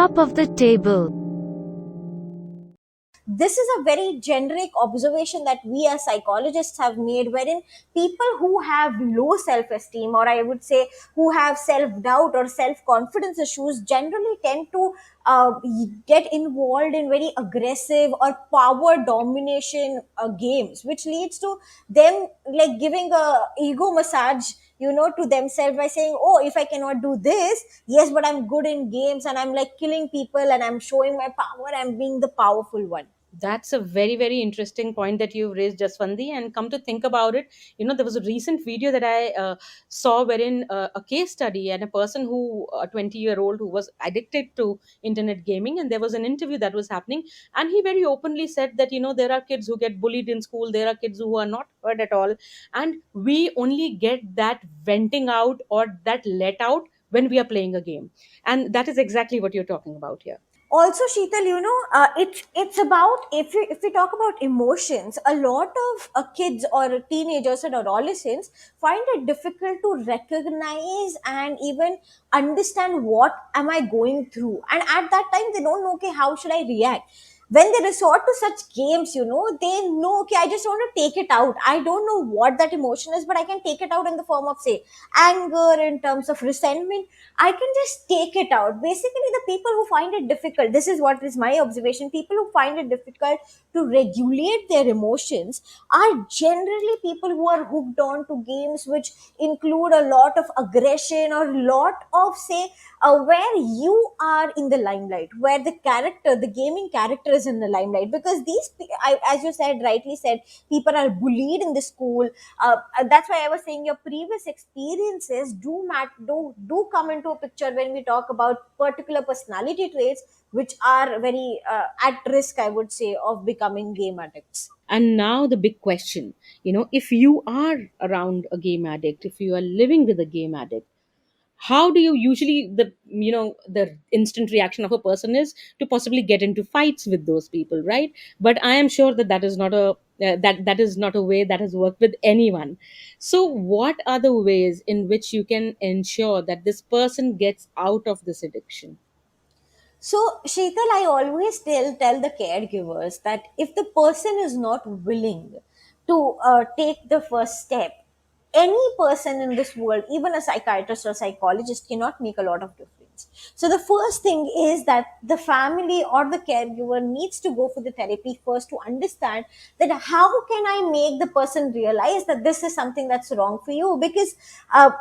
top of the table. This is a very generic observation that we as psychologists have made, wherein people who have low self-esteem, or I would say who have self-doubt or self-confidence issues, generally tend to uh, get involved in very aggressive or power domination games, which leads to them like giving a ego massage, to themselves, by saying, oh, if I cannot do this, yes, but I'm good in games and I'm like killing people and I'm showing my power, I'm being the powerful one. That's a very, very interesting point that you've raised, Jaswandi. And come to think about it, there was a recent video that I saw wherein a case study and a person a 20-year-old who was addicted to internet gaming, and there was an interview that was happening, and he very openly said that there are kids who get bullied in school, there are kids who are not heard at all, and we only get that venting out or that let out when we are playing a game, and that is exactly what you're talking about here. Also, Sheetal, it's about, if we talk about emotions, a lot of kids or teenagers and adolescents find it difficult to recognize and even understand what am I going through, and at that time they don't know, okay, how should I react. When they resort to such games, they know, okay, I just want to take it out. I don't know what that emotion is, but I can take it out in the form of, say, anger, in terms of resentment. I can just take it out. Basically, the people who find it difficult, this is what is my observation, people who find it difficult to regulate their emotions are generally people who are hooked on to games which include a lot of aggression, or lot of, say, where you are in the limelight, where the gaming character is in the limelight, because as you said, rightly said, people are bullied in the school. That's why I was saying your previous experiences do come into a picture when we talk about particular personality traits which are very at risk, I would say, of becoming game addicts. And now the big question, if you are around a game addict, if you are living with a game addict, how do you usually, the instant reaction of a person is to possibly get into fights with those people, right? But I am sure that that is not a that is not a way that has worked with anyone. So what are the ways in which you can ensure that this person gets out of this addiction? So, Sheetal, I always tell the caregivers that if the person is not willing to take the first step, any person in this world, even a psychiatrist or psychologist, cannot make a lot of difference. So, the first thing is that the family or the caregiver needs to go for the therapy first to understand that how can I make the person realize that this is something that's wrong for you, uh,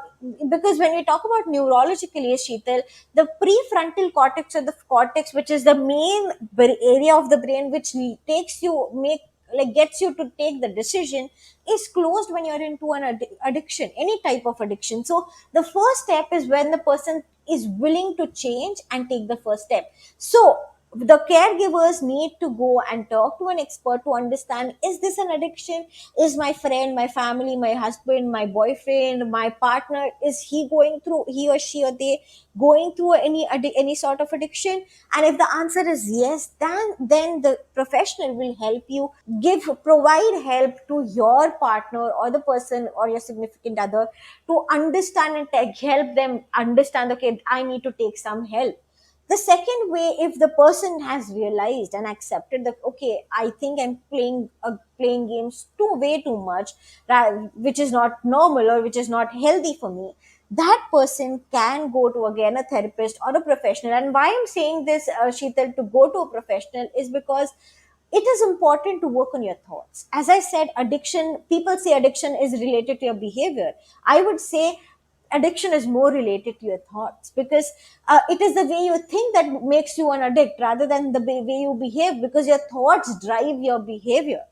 because when we talk about neurologically, Sheetal, the prefrontal cortex, or the cortex, which is the main area of the brain which takes you make like gets you to take the decision, is closed when you're into an addiction, any type of addiction. So the first step is when the person is willing to change and take the first step. So the caregivers need to go and talk to an expert to understand, is this an addiction? Is my friend, my family, my husband, my boyfriend, my partner, is he or she or they going through any sort of addiction? And if the answer is yes, then the professional will help you, provide help to your partner or the person or your significant other, to understand and help them understand, okay, I need to take some help. The second way, if the person has realized and accepted that, okay, I think I'm playing games way too much, which is not normal or which is not healthy for me, that person can go to, again, a therapist or a professional. And why I'm saying this, Sheetal, to go to a professional, is because it is important to work on your thoughts. As I said, addiction, people say addiction is related to your behavior. I would say addiction is more related to your thoughts, because it is the way you think that makes you an addict rather than the way you behave, because your thoughts drive your behavior.